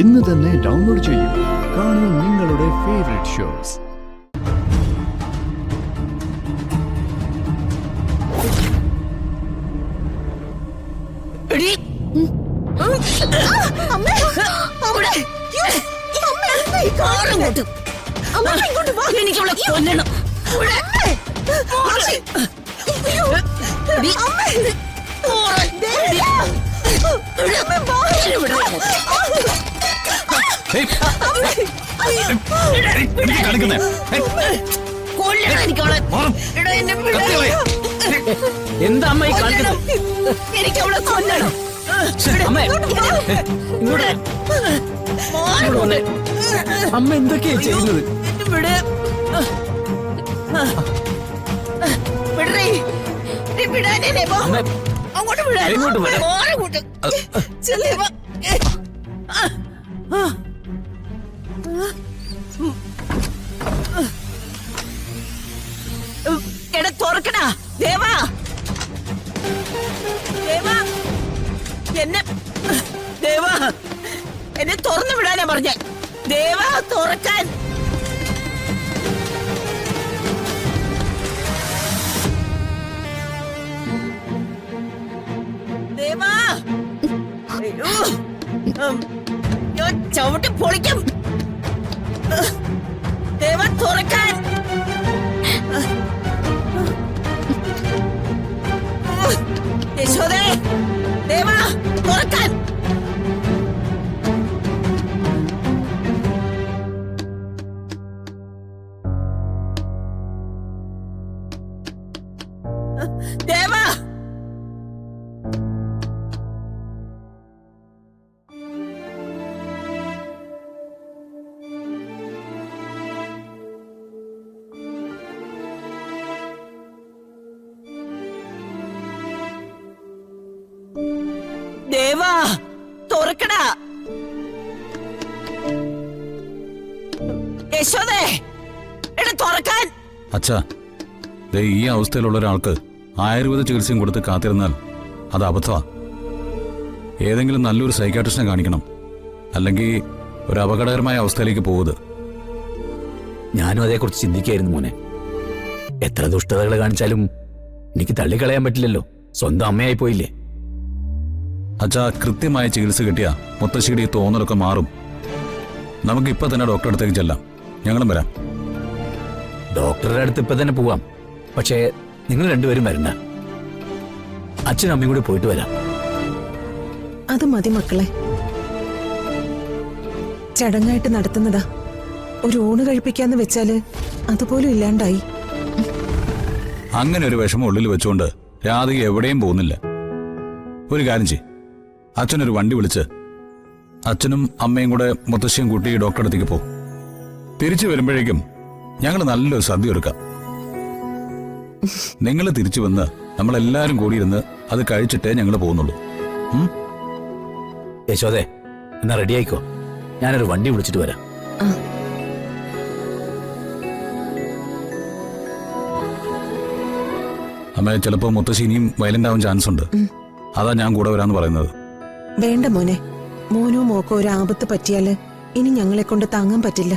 ഇന്ന് തന്നെ ഡൗൺലോഡ് ചെയ്യൂ. കാണൂ നിങ്ങളുടെ ഫേവറേറ്റ് ഷോസ്. എനിക്കവളെ കൊല്ലണം. എന്താ അമ്മ ഈ കാണിക്കുന്നത്? എനിക്കവളെ കൊല്ലണം. അമ്മ എന്തൊക്കെയാ ചെയ്യുന്നത്? അങ്ങോട്ട് എടാ തുറക്കണ ദേവാ, ദേവാ ദേവാ എന്നെ തുറന്നു വിടാനാ പറഞ്ഞേ. ദേവാ തുറക്കാൻ. ദേവാ ഞാൻ ചവിട്ടി പൊളിക്കും. ദേവാ തുറക്കാൻ. യശോദേ ദേവാ തുറക്കാൻ. ദേവാ ദേവാ തുറക്കടാ. യശോദേ എടാ തുറക്കാൻ. അച്ഛാ, ഈ അവസ്ഥയിലുള്ള ഒരാൾക്ക് ആയുർവേദ ചികിത്സയും കൊടുത്ത് കാത്തിരുന്നാൽ അത് അബദ്ധമാ. ഏതെങ്കിലും നല്ലൊരു സൈക്കാട്രിസ്റ്റിനെ കാണിക്കണം, അല്ലെങ്കിൽ ഒരു അപകടകരമായ അവസ്ഥയിലേക്ക് പോകരുത്. ഞാനും അതേക്കുറിച്ച് ചിന്തിക്കായിരുന്നു മോനെ. എത്ര ദുഷ്ടതകൾ കാണിച്ചാലും എനിക്ക് തള്ളിക്കളയാൻ പറ്റില്ലല്ലോ. സ്വന്തം അമ്മയായി പോയില്ലേ. അച്ഛാ, കൃത്യമായ ചികിത്സ കിട്ടിയ മുത്തശ്ശിയുടെ ഈ തോന്നലൊക്കെ മാറും. നമുക്കിപ്പോൾ തന്നെ ഡോക്ടറെ അടുത്തേക്ക് ചെല്ലാം. ഞങ്ങളും വരാം. ഡോക്ടറുടെ അടുത്ത് ഇപ്പൊ തന്നെ പോവാം. പക്ഷേ നിങ്ങൾ രണ്ടുപേരും വരണ്ട. അച്ഛനും അമ്മയും കൂടി പോയിട്ട് വരാം. അത് മതി മക്കളെ. ചടങ്ങായിട്ട് നടത്തുന്നതാ. ഒരു ഊണ് കഴിപ്പിക്കാന്ന് വെച്ചാല് അതുപോലും ഇല്ലാണ്ടായി. അങ്ങനെ ഒരു വിഷമം ഉള്ളിൽ വെച്ചുകൊണ്ട് രാധിക എവിടെയും പോകുന്നില്ല. ഒരു കാര്യം ചെയ്യ്, അച്ഛനൊരു വണ്ടി വിളിച്ച് അച്ഛനും അമ്മയും കൂടെ മുത്തശ്ശിയും കൂട്ടി ഡോക്ടറെ അടുത്തേക്ക് പോകും. തിരിച്ചു വരുമ്പോഴേക്കും ഞങ്ങൾ നല്ലൊരു സദ്യ ഒരുക്കാം. നിങ്ങൾ തിരിച്ചു വന്ന് നമ്മളെല്ലാരും കൂടിയിരുന്ന് അത് കഴിച്ചിട്ടേ ഞങ്ങൾ പോകുന്നുള്ളൂ. യശോദേ, എന്നാ റെഡി ആയിക്കോ. ഞാനൊരു വണ്ടി വിളിച്ചിട്ട് വരാം. അമ്മ, ചിലപ്പോ മുത്തശ്ശി ഇനിയും വയലന്റ് ആവാൻ ചാൻസ് ഉണ്ട്. അതാ ഞാൻ കൂടെ വരാന്ന് പറയുന്നത്. വേണ്ട മോനെ. മോനോ മോക്കോ ഒരു ആപത്ത് പറ്റിയാല് ഇനി ഞങ്ങളെ കൊണ്ട് താങ്ങാൻ പറ്റില്ല.